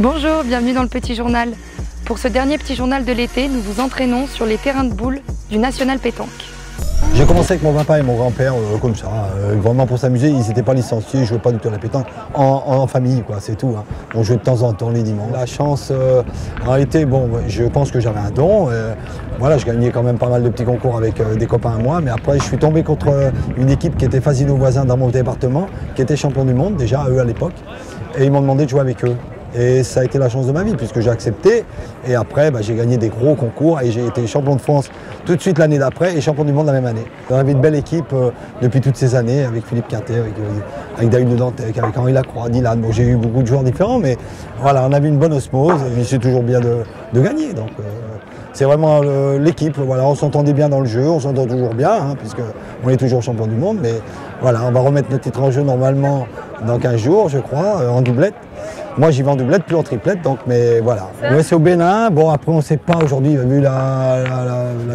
Bonjour, bienvenue dans le Petit Journal. Pour ce dernier Petit Journal de l'été, nous vous entraînons sur les terrains de boules du National Pétanque. J'ai commencé avec mon papa et mon grand-père comme ça, vraiment pour s'amuser. Ils n'étaient pas licenciés, ils ne jouaient pas du tout à la pétanque, en famille, quoi, c'est tout. Hein. On jouait de temps en temps les dimanches. La chance, en réalité, bon, je pense que j'avais un don. Voilà, je gagnais quand même pas mal de petits concours avec des copains à moi, mais après je suis tombé contre une équipe qui était Fasino voisin dans mon département, qui était champion du monde déjà, eux à l'époque, et ils m'ont demandé de jouer avec eux. Et ça a été la chance de ma vie puisque j'ai accepté et après j'ai gagné des gros concours et j'ai été champion de France tout de suite l'année d'après et champion du monde la même année. On avait une belle équipe depuis toutes ces années avec Philippe Quintet, avec David de Dantec, avec Henri Lacroix, Dylan. Bon, j'ai eu beaucoup de joueurs différents mais voilà, on avait une bonne osmose et c'est toujours bien de gagner. Donc c'est vraiment l'équipe, voilà, on s'entendait bien dans le jeu, on s'entend toujours bien hein, puisqu'on est toujours champion du monde mais voilà, on va remettre notre titre en jeu normalement dans 15 jours je crois, en doublette. Moi j'y vais en doublette, plus en triplette, donc mais voilà. Ouais, c'est au Bénin, bon après on ne sait pas aujourd'hui, vu la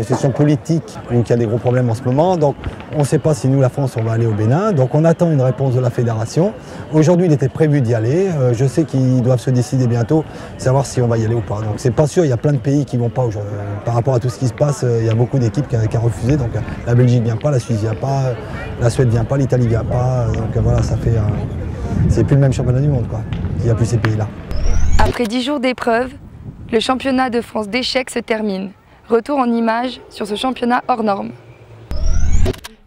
situation politique, où il y a des gros problèmes en ce moment, donc on ne sait pas si nous la France on va aller au Bénin, donc on attend une réponse de la fédération. Aujourd'hui il était prévu d'y aller, je sais qu'ils doivent se décider bientôt, savoir si on va y aller ou pas. Donc c'est pas sûr, il y a plein de pays qui ne vont pas aujourd'hui. Par rapport à tout ce qui se passe, il y a beaucoup d'équipes qui ont refusé, donc la Belgique ne vient pas, la Suisse ne vient pas, la Suède ne vient pas, l'Italie ne vient pas, donc voilà, ça fait... c'est plus le même championnat du monde quoi. Il n'y a plus ces pays-là. Après 10 jours d'épreuve, le championnat de France d'échecs se termine. Retour en images sur ce championnat hors norme.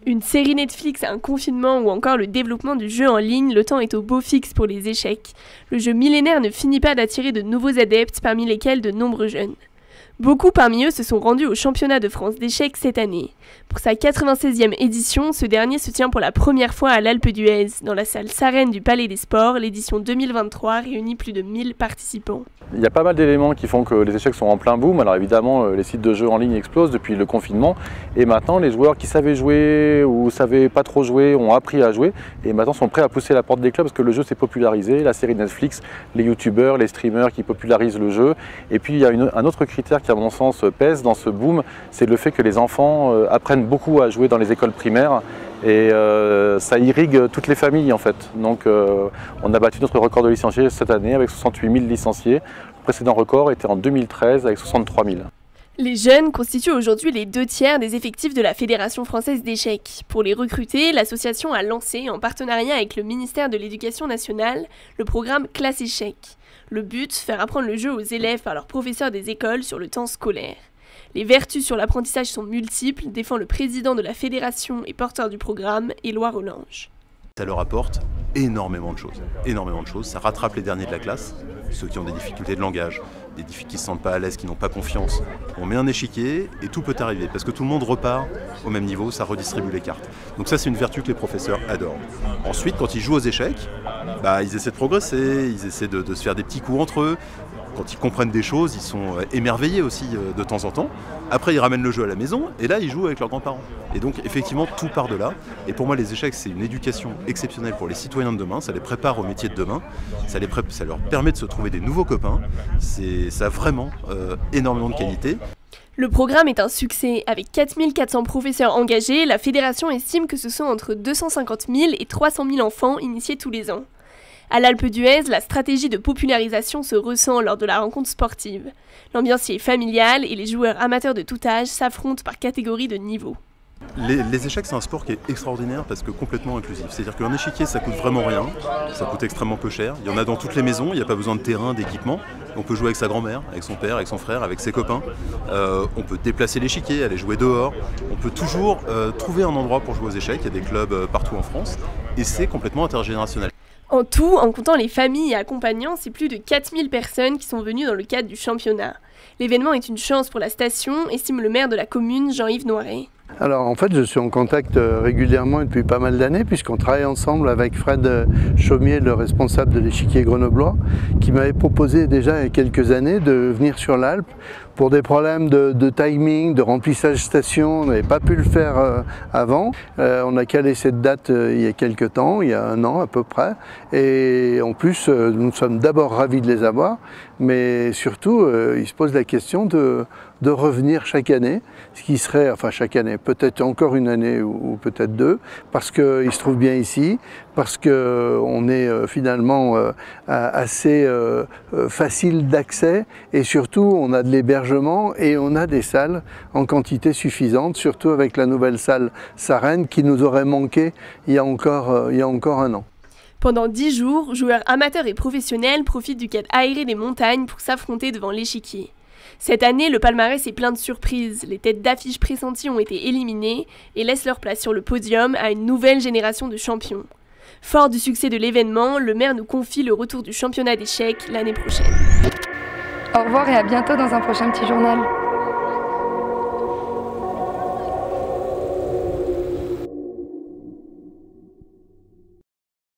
Une série Netflix, un confinement ou encore le développement du jeu en ligne, le temps est au beau fixe pour les échecs. Le jeu millénaire ne finit pas d'attirer de nouveaux adeptes, parmi lesquels de nombreux jeunes. Beaucoup parmi eux se sont rendus au championnat de France d'échecs cette année. Pour sa 96e édition, ce dernier se tient pour la première fois à l'Alpe d'Huez. Dans la salle Sarène du Palais des Sports, l'édition 2023 réunit plus de 1000 participants. Il y a pas mal d'éléments qui font que les échecs sont en plein boom. Alors évidemment, les sites de jeux en ligne explosent depuis le confinement. Et maintenant, les joueurs qui savaient jouer ou savaient pas trop jouer ont appris à jouer. Et maintenant sont prêts à pousser la porte des clubs parce que le jeu s'est popularisé. La série Netflix, les youtubeurs, les streamers qui popularisent le jeu. Et puis il y a un autre critère qui à mon sens pèse dans ce boom, c'est le fait que les enfants apprennent beaucoup à jouer dans les écoles primaires. Et ça irrigue toutes les familles en fait. Donc on a battu notre record de licenciés cette année avec 68 000 licenciés. Le précédent record était en 2013 avec 63 000. Les jeunes constituent aujourd'hui les 2/3 des effectifs de la Fédération française d'échecs. Pour les recruter, l'association a lancé, en partenariat avec le ministère de l'Éducation nationale, le programme Classe Échec. Le but, faire apprendre le jeu aux élèves par leurs professeurs des écoles sur le temps scolaire. Les vertus sur l'apprentissage sont multiples, défend le président de la fédération et porteur du programme, Éloi Rollange. Ça leur apporte énormément de choses, ça rattrape les derniers de la classe, ceux qui ont des difficultés de langage, des difficultés qui ne se sentent pas à l'aise, qui n'ont pas confiance. On met un échiquier et tout peut arriver, parce que tout le monde repart au même niveau, ça redistribue les cartes. Donc ça c'est une vertu que les professeurs adorent. Ensuite quand ils jouent aux échecs, ils essaient de progresser, ils essaient de se faire des petits coups entre eux. Quand ils comprennent des choses, ils sont émerveillés aussi de temps en temps. Après, ils ramènent le jeu à la maison et là, ils jouent avec leurs grands-parents. Et donc, effectivement, tout part de là. Et pour moi, les échecs, c'est une éducation exceptionnelle pour les citoyens de demain. Ça les prépare au métier de demain. Ça leur permet de se trouver des nouveaux copains. Ça a vraiment énormément de qualité. Le programme est un succès. Avec 4400 professeurs engagés, la fédération estime que ce sont entre 250 000 et 300 000 enfants initiés tous les ans. À l'Alpe d'Huez, la stratégie de popularisation se ressent lors de la rencontre sportive. L'ambiance y est familiale et les joueurs amateurs de tout âge s'affrontent par catégorie de niveau. Les échecs, c'est un sport qui est extraordinaire parce que complètement inclusif. C'est-à-dire qu'un échiquier, ça coûte vraiment rien, ça coûte extrêmement peu cher. Il y en a dans toutes les maisons, il n'y a pas besoin de terrain, d'équipement. On peut jouer avec sa grand-mère, avec son père, avec son frère, avec ses copains. On peut déplacer l'échiquier, aller jouer dehors. On peut toujours trouver un endroit pour jouer aux échecs. Il y a des clubs partout en France et c'est complètement intergénérationnel. En tout, en comptant les familles et accompagnants, c'est plus de 4000 personnes qui sont venues dans le cadre du championnat. L'événement est une chance pour la station, estime le maire de la commune, Jean-Yves Noiret. Alors en fait je suis en contact régulièrement depuis pas mal d'années puisqu'on travaille ensemble avec Fred Chaumier, le responsable de l'échiquier grenoblois, qui m'avait proposé déjà il y a quelques années de venir sur l'Alpe Pour des problèmes de timing, de remplissage station, on n'avait pas pu le faire avant. On a calé cette date il y a quelques temps, il y a 1 an à peu près. Et en plus, nous sommes d'abord ravis de les avoir, mais surtout, il se pose la question de revenir chaque année, ce qui serait, enfin chaque année, peut-être encore une année ou peut-être 2, parce qu'ils se trouvent bien ici, parce qu'on est finalement assez facile d'accès et surtout on a de l'hébergement et on a des salles en quantité suffisante, surtout avec la nouvelle salle Sarenne qui nous aurait manqué il y a encore 1 an. Pendant 10 jours, joueurs amateurs et professionnels profitent du cadre aéré des montagnes pour s'affronter devant l'échiquier. Cette année, le palmarès est plein de surprises. Les têtes d'affiche pressenties ont été éliminées et laissent leur place sur le podium à une nouvelle génération de champions. Fort du succès de l'événement, le maire nous confie le retour du championnat d'échecs l'année prochaine. Au revoir et à bientôt dans un prochain petit journal.